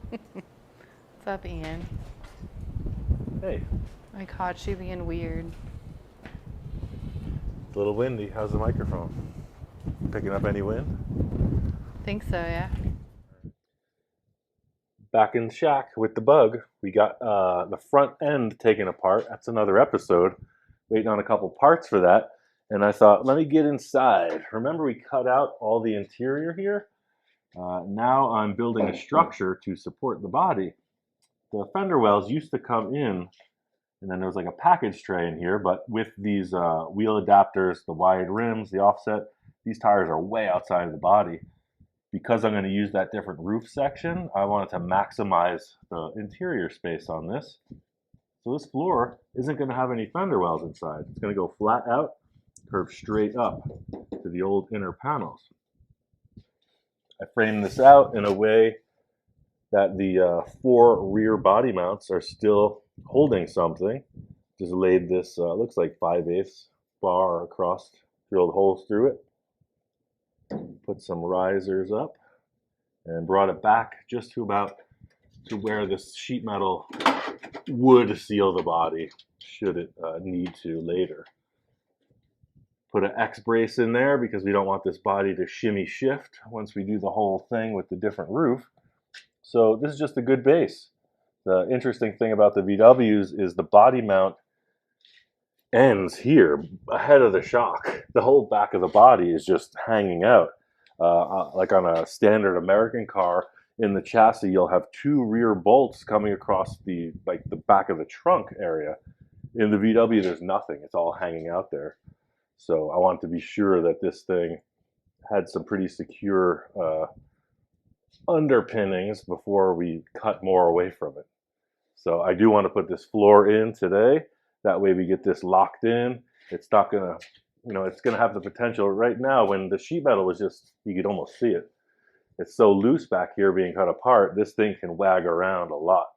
What's up, Ian? Hey, I caught you being weird. it's a little windy. How's the microphone? Picking up any wind? Think so, yeah. Back in the shack with the bug. We got the front end taken apart. That's another episode. Waiting on a couple parts for that. And I thought, let me get inside. Remember we cut out all the interior here? Now I'm building a structure to support the body. The fender wells used to come in, and then there was like a package tray in here, but with these wheel adapters, the wide rims, the offset, these tires are way outside of the body. Because I'm going to use that different roof section, I wanted to maximize the interior space on this. So this floor isn't going to have any fender wells inside. It's going to go flat out, curve straight up to the old inner panels. I framed this out in a way that the four rear body mounts are still holding something. Just laid this, looks like 5/8 bar across, drilled holes through it. Put some risers up and brought it back just to about to where this sheet metal would seal the body should it need to later. Put an X brace in there because we don't want this body to shimmy shift once we do the whole thing with the different roof. So this is just a good base. The interesting thing about the VWs is the body mount ends here ahead of the shock. The whole back of the body is just hanging out. Like on a standard American car, in the chassis you'll have two rear bolts coming across the back of the trunk area. In the VW there's nothing. It's all hanging out there. So I want to be sure that this thing had some pretty secure underpinnings before we cut more away from it. So I do want to put this floor in today. That way we get this locked in. It's not gonna, it's gonna have the potential. Right now, when the sheet metal was just, you could almost see it. It's so loose back here being cut apart, this thing can wag around a lot.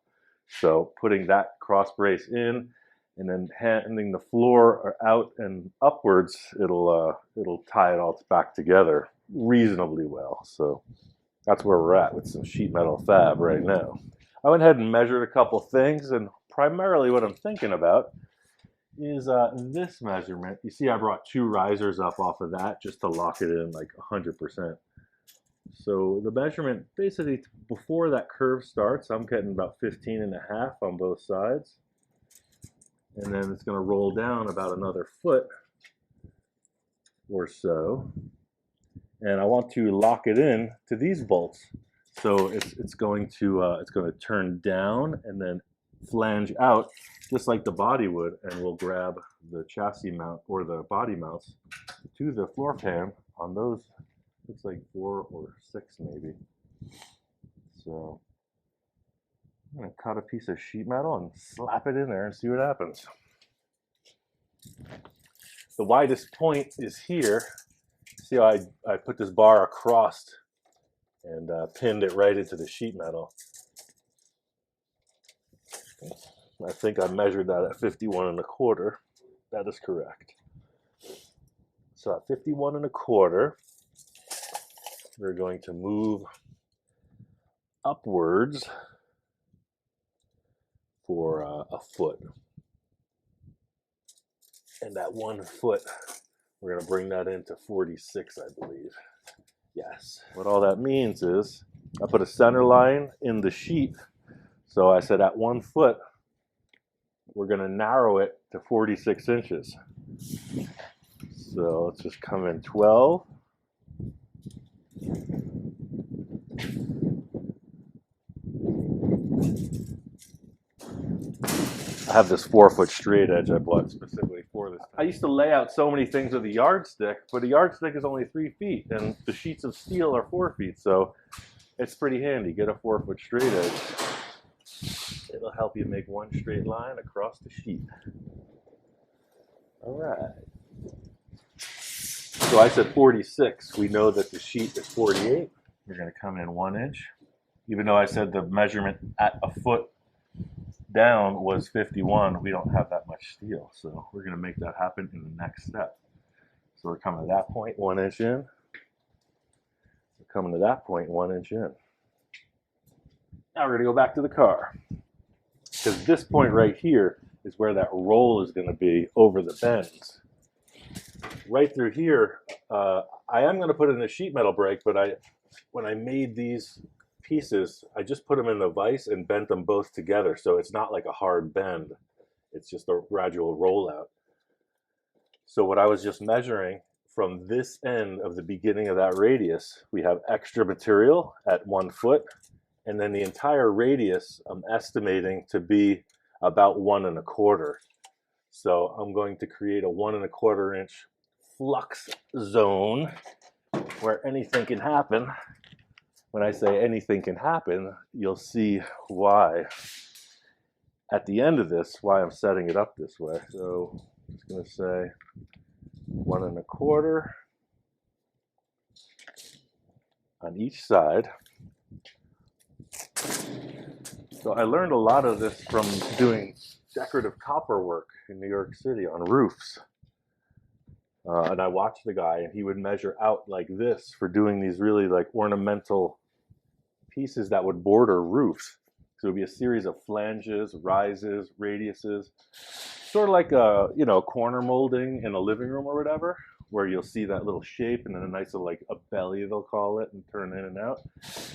So putting that cross brace in and then handing the floor out and upwards, it'll tie it all back together reasonably well. So that's where we're at with some sheet metal fab right now. I went ahead and measured a couple things, and primarily what I'm thinking about is this measurement. You see I brought two risers up off of that just to lock it in like 100%. So the measurement basically before that curve starts, I'm getting about 15.5 on both sides. And then it's going to roll down about another foot or so. And I want to lock it in to these bolts. So it's going to turn down and then flange out just like the body would, and we'll grab the chassis mount or the body mounts to the floor pan on those. Looks like 4 or 6 maybe. So I'm gonna cut a piece of sheet metal and slap it in there and see what happens. The widest point is here. See how I put this bar across and pinned it right into the sheet metal. I think I measured that at 51.25. That is correct. So at 51.25, we're going to move upwards for a foot. And that 1 foot, we're going to bring that into 46, I believe. Yes. What all that means is I put a center line in the sheet. So I said at 1 foot, we're going to narrow it to 46 inches. So let's just come in 12. I have this 4-foot straight edge I bought specifically for this. I used to lay out so many things with a yardstick, but a yardstick is only 3 feet, and the sheets of steel are 4 feet, so it's pretty handy. Get a 4-foot straight edge. It'll help you make one straight line across the sheet. All right. So I said 46. We know that the sheet is 48. We're going to come in 1 inch. Even though I said the measurement at a foot down was 51, we don't have that much steel. So we're going to make that happen in the next step. So we're coming to that point 1 inch in. We're coming to that point 1 inch in. Now we're going to go back to the car. Because this point right here is where that roll is going to be over the bends. Right through here, I am going to put in a sheet metal brake, but when I made these pieces, I just put them in the vise and bent them both together. So it's not like a hard bend. It's just a gradual rollout. So what I was just measuring from this end of the beginning of that radius, we have extra material at 1 foot. And then the entire radius, I'm estimating to be about 1 1/4. So I'm going to create a 1 1/4 inch flux zone where anything can happen. When I say anything can happen, you'll see why at the end of this, why I'm setting it up this way. So I'm just going to say 1 1/4 on each side. So I learned a lot of this from doing decorative copper work in New York City on roofs. And I watched the guy, and he would measure out like this for doing these really like ornamental pieces that would border roofs. So it would be a series of flanges, rises, radiuses, sort of like a corner molding in a living room or whatever, where you'll see that little shape and then a nice little like a belly they'll call it and turn in and out.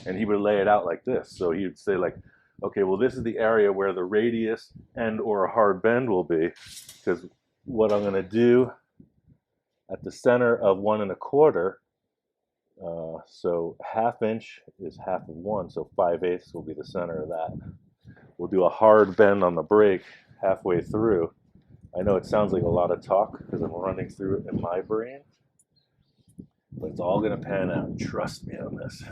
And he would lay it out like this. So he would say like, okay, well this is the area where the radius and or a hard bend will be, because what I'm going to do at the center of 1 1/4, so 1/2 inch is 1/2 of 1, so 5/8 will be the center of that. We'll do a hard bend on the brake halfway through. I know it sounds like a lot of talk because I'm running through it in my brain, but it's all going to pan out. Trust me on this.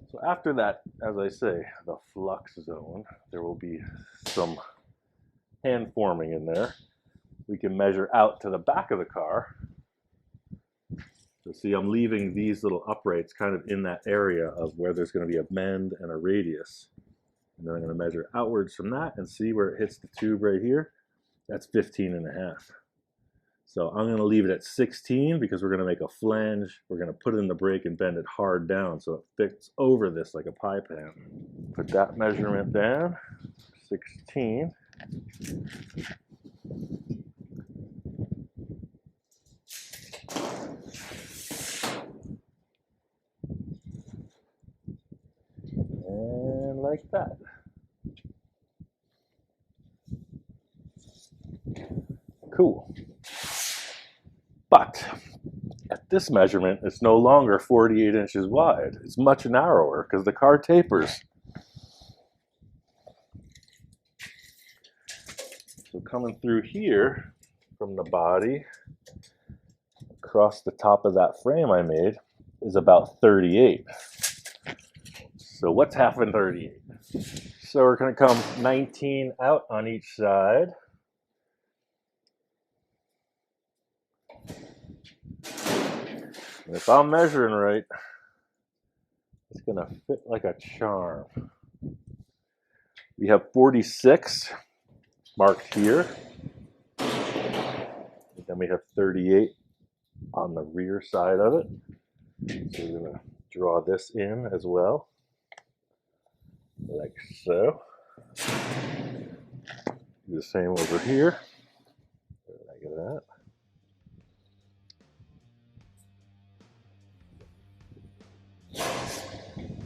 So after that, as I say, the flux zone, there will be some hand forming in there. We can measure out to the back of the car. So see, I'm leaving these little uprights kind of in that area of where there's going to be a bend and a radius. And then I'm going to measure outwards from that and see where it hits the tube right here. That's 15.5. So I'm going to leave it at 16 because we're going to make a flange. We're going to put it in the brake and bend it hard down so it fits over this like a pie pan. Put that measurement down, 16. And like that. Cool. But at this measurement, it's no longer 48 inches wide. It's much narrower because the car tapers. So coming through here from the body, across the top of that frame I made, is about 38. So what's half of 38? So we're going to come 19 out on each side. And if I'm measuring right, it's going to fit like a charm. We have 46 marked here. And then we have 38 on the rear side of it. So we're going to draw this in as well, like so. Do the same over here, like that.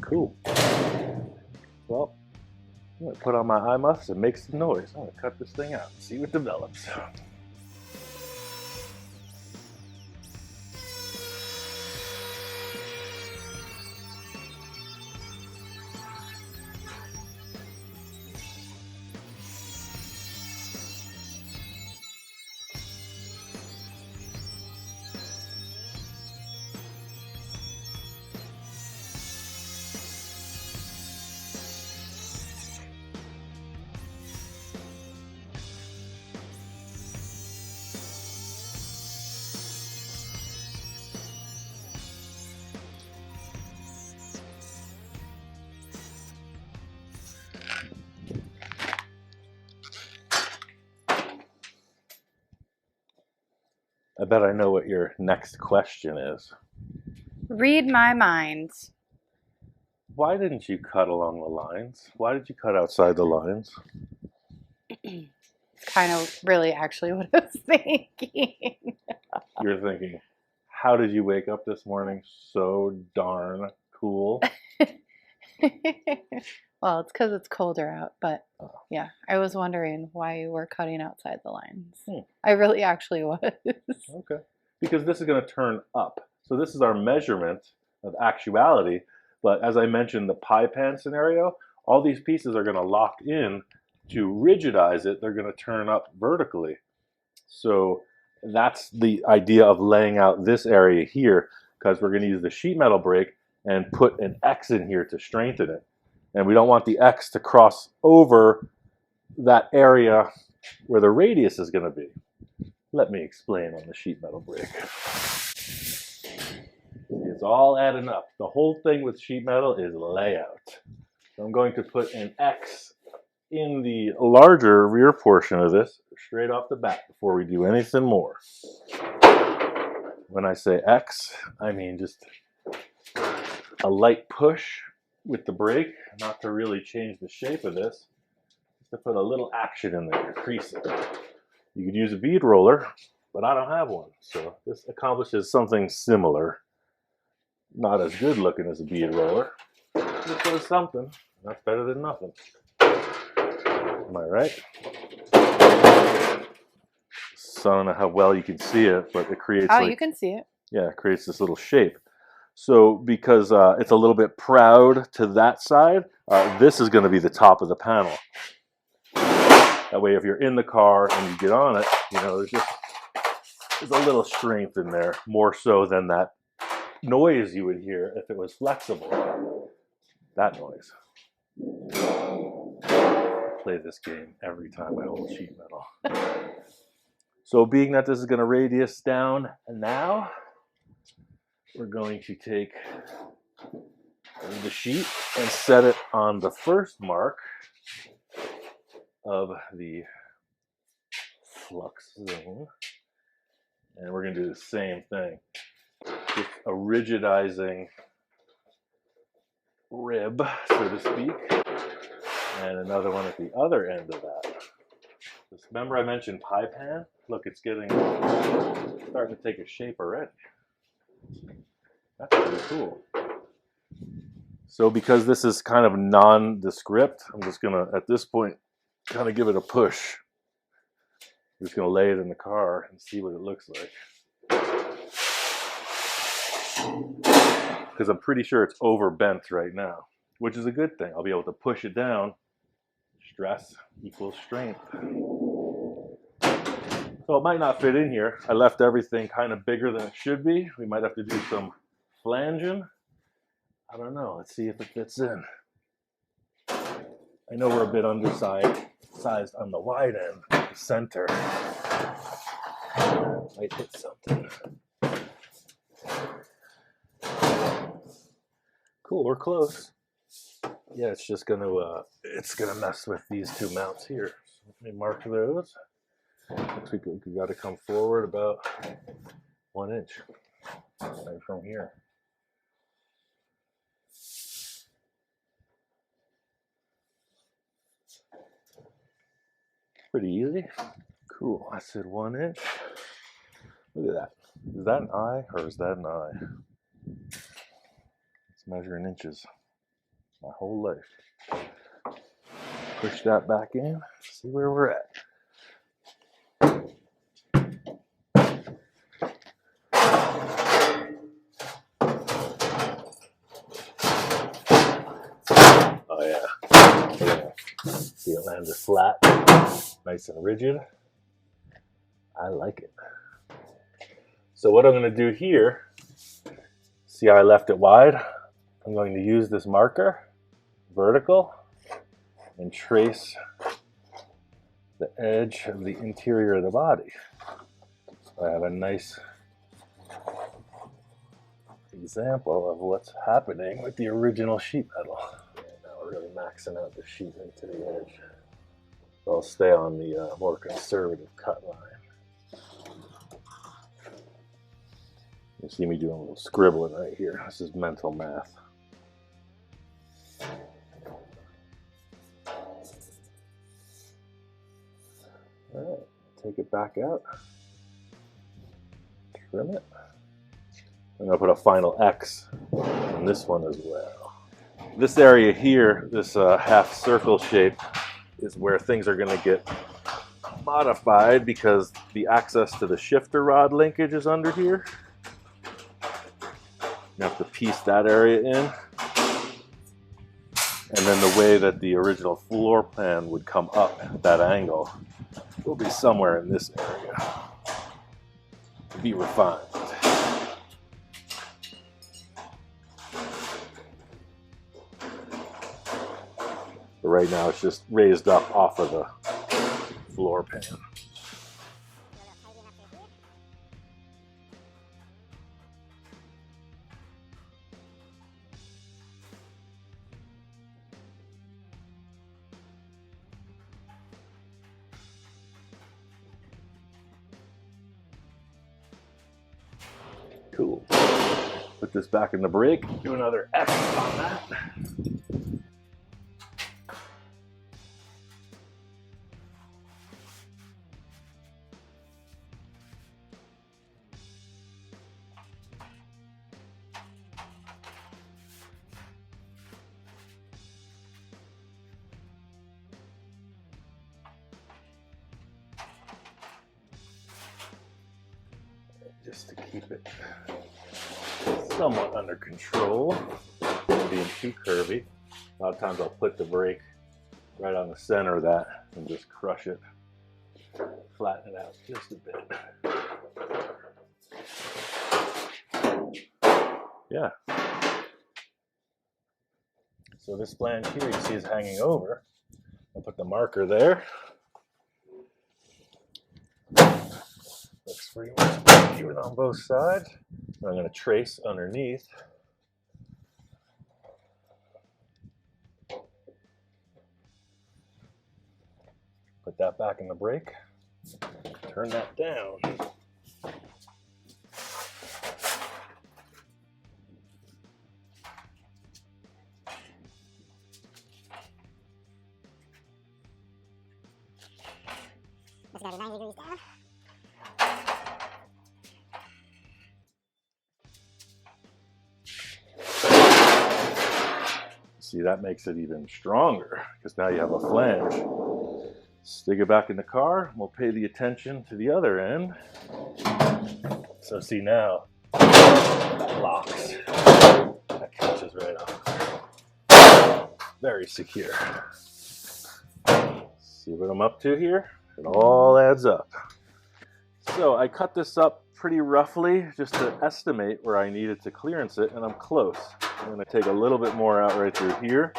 Cool. Well, I'm going to put on my eye muffs and make some noise. I'm going to cut this thing out and see what develops. I bet I know what your next question is. Read my mind. Why didn't you cut along the lines? Why did you cut outside the lines? Kind of really actually what I was thinking. You're thinking, how did you wake up this morning so darn cool? Well, it's because it's colder out, but Oh. yeah, I was wondering why you were cutting outside the lines. Hmm. I really actually was. Okay. Because this is going to turn up. So this is our measurement of actuality. But as I mentioned, the pie pan scenario, all these pieces are going to lock in to rigidize it. They're going to turn up vertically. So that's the idea of laying out this area here, because we're going to use the sheet metal brake and put an X in here to strengthen it. And we don't want the X to cross over that area where the radius is going to be. Let me explain on the sheet metal brake. It's all adding up. The whole thing with sheet metal is layout. So I'm going to put an X in the larger rear portion of this straight off the bat before we do anything more. When I say X, I mean just a light push with the brake, not to really change the shape of this, just to put a little action in there to crease it. You could use a bead roller, but I don't have one, so this accomplishes something similar. Not as good looking as a bead roller, but it does something. That's better than nothing. Am I right? So I don't know how well you can see it, but it creates Oh, you can see it. Yeah, it creates this little shape. So because it's a little bit proud to that side, this is going to be the top of the panel. That way, if you're in the car and you get on it, you know, there's a little strength in there, more so than that noise you would hear if it was flexible. That noise. I play this game every time I hold sheet metal. So being that this is going to radius down now, we're going to take the sheet and set it on the first mark of the flux zone. And we're going to do the same thing. Just a rigidizing rib, so to speak, and another one at the other end of that. Just remember I mentioned pie pan? Look, it's starting to take a shape already. That's pretty cool. So because this is kind of nondescript, I'm just going to, at this point, kind of give it a push. I'm just going to lay it in the car and see what it looks like. Because I'm pretty sure it's overbent right now, which is a good thing. I'll be able to push it down. Stress equals strength. So it might not fit in here. I left everything kind of bigger than it should be. We might have to do some flanging. I don't know. Let's see if it fits in. I know we're a bit undersized on the wide end, the center. Might hit something. Cool, we're close. Yeah, it's just gonna mess with these two mounts here. So let me mark those. Looks like we got to come forward about 1 inch right from here. Pretty easy. Cool. I said 1 inch. Look at that. Is that an eye or is that an eye? Let's measure in inches. My whole life. Push that back in. See where we're at. Oh yeah. See it landed flat, nice and rigid. I like it. So what I'm going to do here, see how I left it wide? I'm going to use this marker, vertical, and trace the edge of the interior of the body. So I have a nice example of what's happening with the original sheet metal. And now we're really maxing out the sheet into the edge. So I'll stay on the more conservative cut line. You see me doing a little scribbling right here. This is mental math. take it back out, trim it. I'm going to put a final X on this one as well. This area here, this half circle shape, is where things are going to get modified because the access to the shifter rod linkage is under here. You have to piece that area in. And then the way that the original floor plan would come up at that angle will be somewhere in this area to be refined. But right now it's just raised up off of the floor pan. Cool. Put this back in the brake, do another X on that. Just to keep it somewhat under control, not being too curvy. A lot of times I'll put the brake right on the center of that and just crush it, flatten it out just a bit. Yeah. So this flange here you see is hanging over. I'll put the marker there. Looks pretty much even on both sides. And I'm going to trace underneath. Put that back in the brake. Turn that down. Let's go to 90 degrees down. See, that makes it even stronger because now you have a flange. Stick it back in the car. We'll pay the attention to the other end. So see now, that locks. That catches right on. Very secure. See what I'm up to here? It all adds up. So I cut this up pretty roughly just to estimate where I needed to clearance it, and I'm close. I'm going to take a little bit more out right through here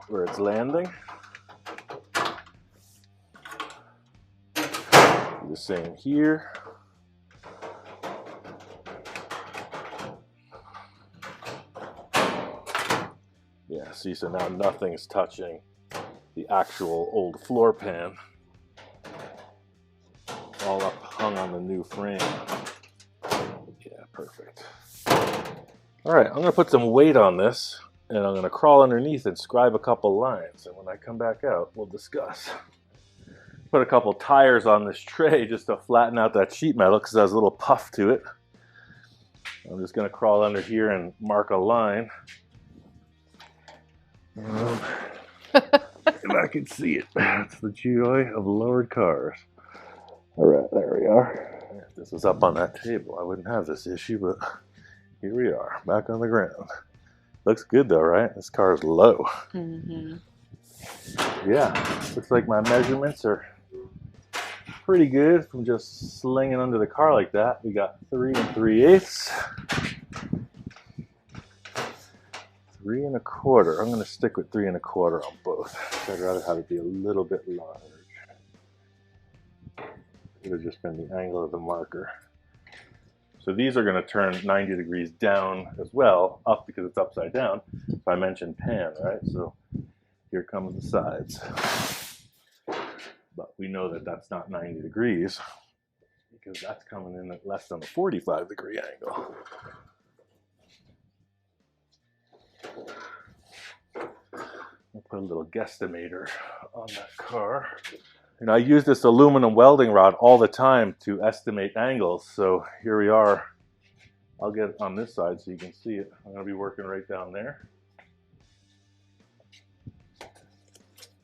where it's landing. Do the same here. Yeah, see, so now nothing's touching the actual old floor pan. All up hung on the new frame. Yeah, perfect. All right, I'm going to put some weight on this, and I'm going to crawl underneath and scribe a couple lines. And when I come back out, we'll discuss. Put a couple tires on this tray just to flatten out that sheet metal because it has a little puff to it. I'm just going to crawl under here and mark a line. If I can see it. That's the joy of lowered cars. All right, there we are. If this was up on that table, I wouldn't have this issue, but here we are, back on the ground. Looks good though, right? This car is low. Mm-hmm. Yeah, looks like my measurements are pretty good from just slinging under the car like that. We got 3 3/8. 3 1/4. I'm going to stick with 3 1/4 on both. I'd rather have it be a little bit large. It would have just been the angle of the marker. So these are going to turn 90 degrees down as well, up because it's upside down. If I mentioned pan, right? So here comes the sides. But we know that that's not 90 degrees because that's coming in at less than a 45-degree angle. I'll put a little guesstimator on that car. And I use this aluminum welding rod all the time to estimate angles. So here we are. I'll get it on this side so you can see it. I'm going to be working right down there.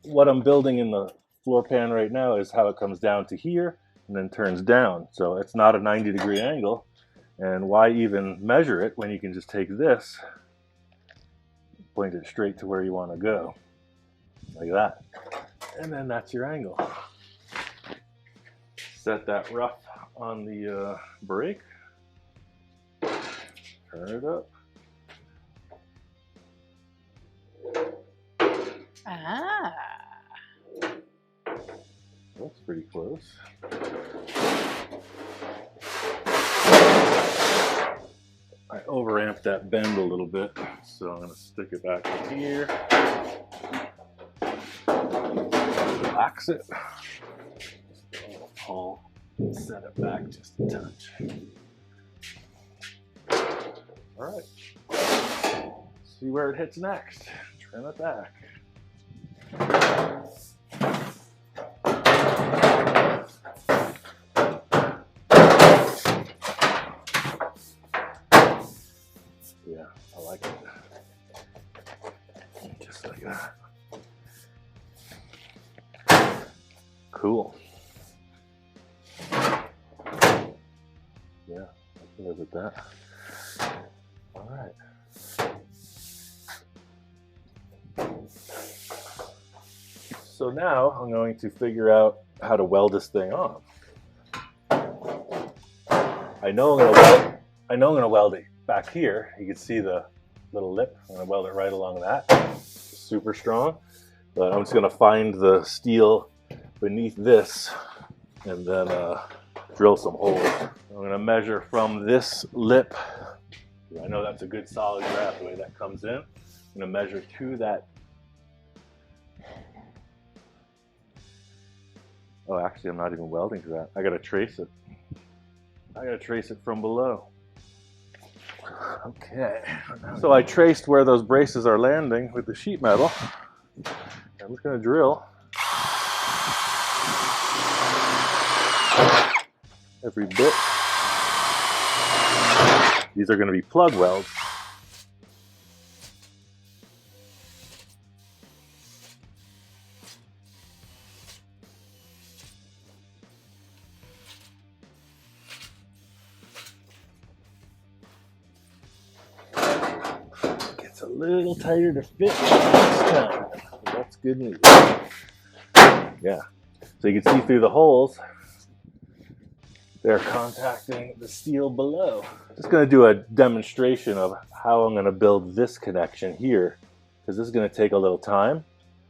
What I'm building in the floor pan right now is how it comes down to here and then turns down. So it's not a 90-degree angle. And why even measure it when you can just take this, point it straight to where you want to go, like that. And then that's your angle. Set that rough on the brake. Turn it up. Ah. That's pretty close. I overamped that bend a little bit, so I'm going to stick it back in here. Relax it. Just a little pull. Set it back just a touch. All right. See where it hits next. Trim it back. Yeah, I like it. Just like that. Cool. Yeah, I can live with that. All right. So now I'm going to figure out how to weld this thing on. I know I'm going to weld it back here. You can see the little lip. I'm going to weld it right along that. Super strong. But I'm just going to find the steel beneath this and then drill some holes. I'm going to measure from this lip. I know that's a good solid grab the way that comes in. I'm going to measure to that. Oh, actually, I'm not even welding to that. I got to trace it. I got to trace it from below. Okay. So I traced where those braces are landing with the sheet metal. I'm just going to drill. Every bit. These are going to be plug welds. Gets a little tighter to fit this time. That's good news. Yeah. So you can see through the holes. They're contacting the steel below. Just going to do a demonstration of how I'm going to build this connection here, because this is going to take a little time.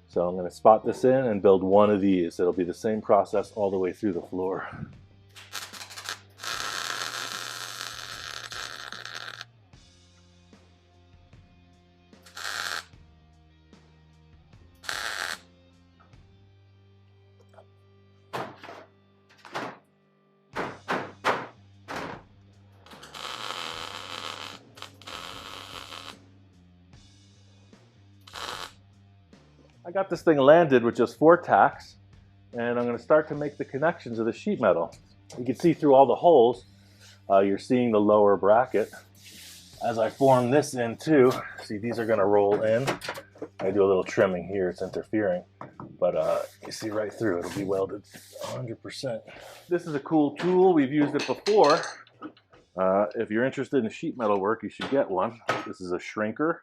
So I'm going to spot this in and build one of these. It'll be the same process all the way through the floor. I got this thing landed with just 4 tacks, and I'm going to start to make the connections of the sheet metal. You can see through all the holes, you're seeing the lower bracket. As I form this in too, see these are going to roll in. I do a little trimming here, it's interfering, but you see right through, it'll be welded 100%. This is a cool tool, we've used it before. If you're interested in sheet metal work, you should get one. This is a shrinker.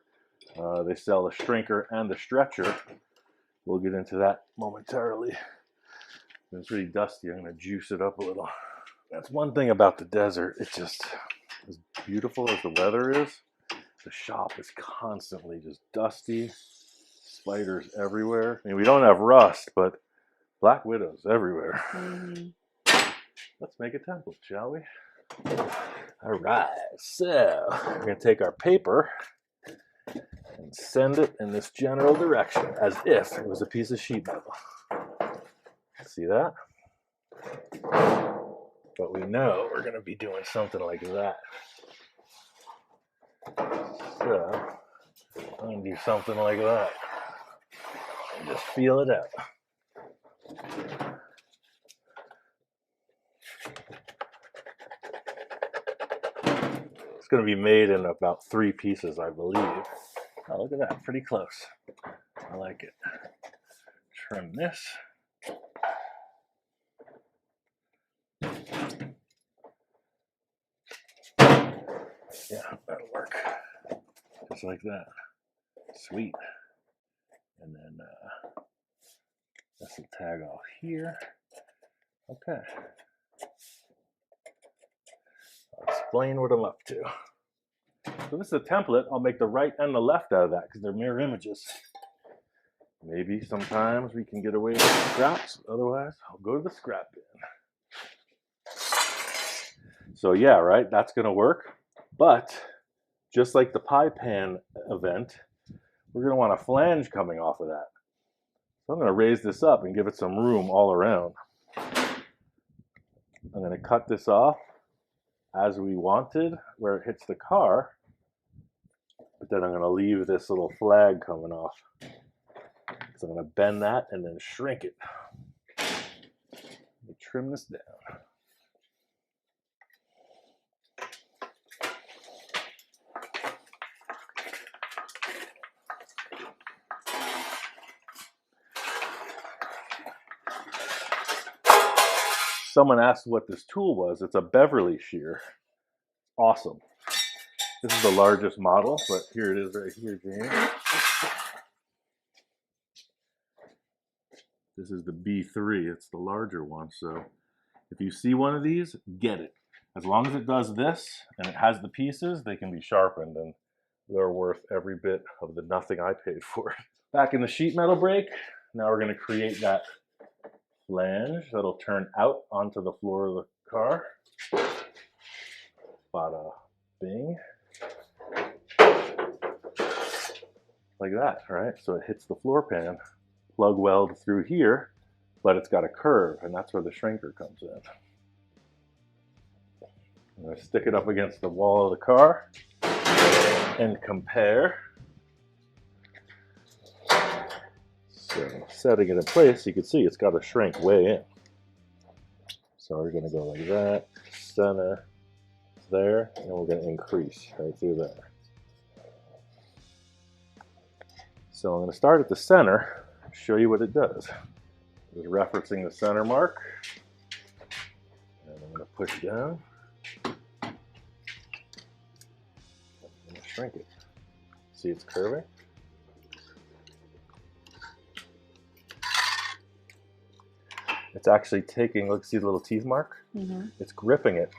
They sell the shrinker and the stretcher. We'll get into that momentarily. It's really dusty. I'm going to juice it up a little. That's one thing about the desert. It's just as beautiful as the weather is. The shop is constantly just dusty. Spiders everywhere. I mean, we don't have rust, but black widows everywhere. Let's make a template, shall we? All right. So we're going to take our paper and send it in this general direction as if it was a piece of sheet metal. See that? But we know we're going to be doing something like that. So I'm going to do something like that. And just feel it out. It's going to be made in about 3 pieces, I believe. Oh, look at that, pretty close. I like it. Trim this. Yeah, that'll work. Just like that. Sweet. And then this will tag off here. Okay. I'll explain what I'm up to. So this is a template. I'll make the right and the left out of that because they're mirror images. Maybe sometimes we can get away with scraps. Otherwise, I'll go to the scrap bin. So yeah, right, that's going to work. But just like the pie pan event, we're going to want a flange coming off of that. So I'm going to raise this up and give it some room all around. I'm going to cut this off as we wanted where it hits the car. But then I'm going to leave this little flag coming off. So I'm going to bend that and then shrink it. Let me trim this down. Someone asked what this tool was. It's a Beverly shear. Awesome. This is the largest model, but here it is right here, James. This is the B3. It's the larger one. So if you see one of these, get it. As long as it does this and it has the pieces, they can be sharpened and they're worth every bit of the nothing I paid for it. Back in the sheet metal break, now we're going to create that flange that'll turn out onto the floor of the car. Bada bing. Like that, right? So it hits the floor pan, plug weld through here, but it's got a curve, and that's where the shrinker comes in. I'm going to stick it up against the wall of the car and compare. So setting it in place, you can see it's got to shrink way in. So we're going to go like that, center there, and we're going to increase right through there. So I'm going to start at the center, show you what it does. Just referencing the center mark, and I'm going to push down and shrink it. See it's curving? It's actually taking, look, see the little teeth mark? Mm-hmm. It's gripping it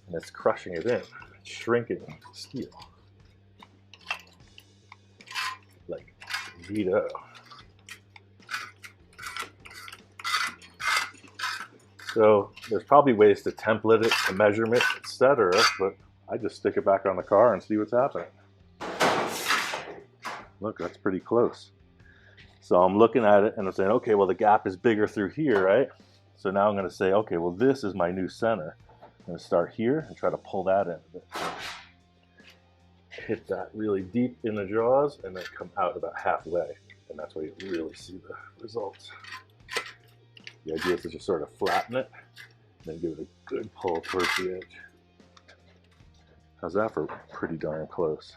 and it's crushing it in. It's shrinking steel. Like Vito. So there's probably ways to template it, to measurement, etc. But I just stick it back on the car and see what's happening. Look, that's pretty close. So I'm looking at it and I'm saying, okay, well the gap is bigger through here, right? So now I'm going to say, okay, well this is my new center. I'm going to start here and try to pull that end of it. Hit that really deep in the jaws and then come out about halfway. And that's where you really see the results. The idea is to just sort of flatten it and then give it a good pull towards the edge. How's that for pretty darn close?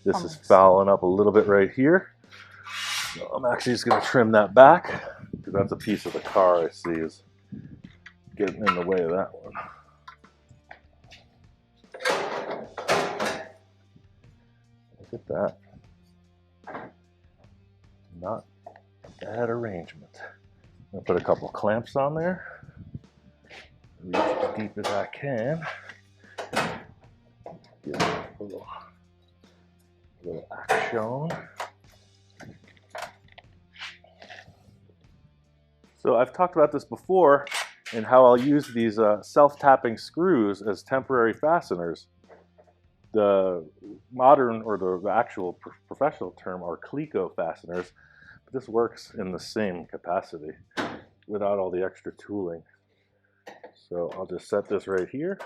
This is fouling up a little bit right here. So I'm actually just going to trim that back because that's a piece of the car I see is getting in the way of that one. Look at that. Not a bad arrangement. I'm going to put a couple clamps on there. Reach as deep as I can. Give it a little action. So I've talked about this before and how I'll use these self-tapping screws as temporary fasteners. The modern or the actual professional term are Cleco fasteners, but this works in the same capacity without all the extra tooling. So I'll just set this right here.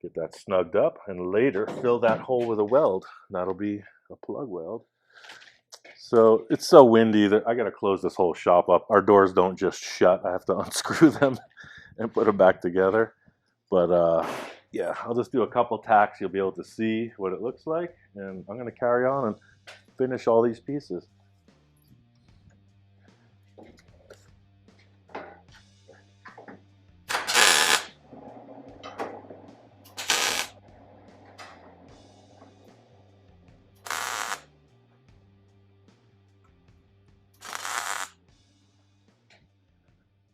Get that snugged up and later fill that hole with a weld. That'll be a plug weld. So it's so windy that I got to close this whole shop up. Our doors don't just shut. I have to unscrew them and put them back together. But yeah, I'll just do a couple tacks. You'll be able to see what it looks like, and I'm going to carry on and finish all these pieces.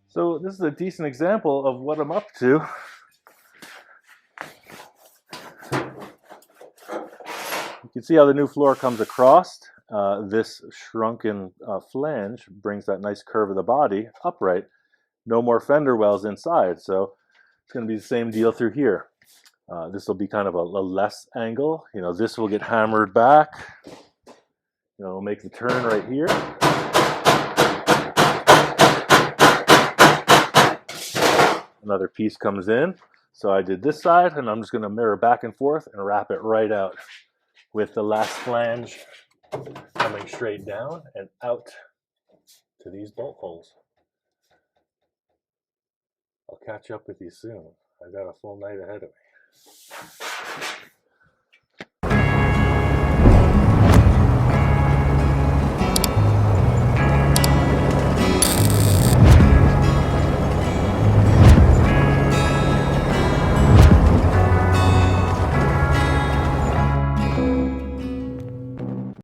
So this is a decent example of what I'm up to. You can see how the new floor comes across. This shrunken flange brings that nice curve of the body upright. No more fender wells inside, so it's going to be the same deal through here. This will be kind of a less angle. You know, this will get hammered back. You know, we'll make the turn right here. Another piece comes in. So I did this side, and I'm just going to mirror back and forth and wrap it right out with the last flange coming straight down and out to these bolt holes. I'll catch up with you soon. I got a full night ahead of me.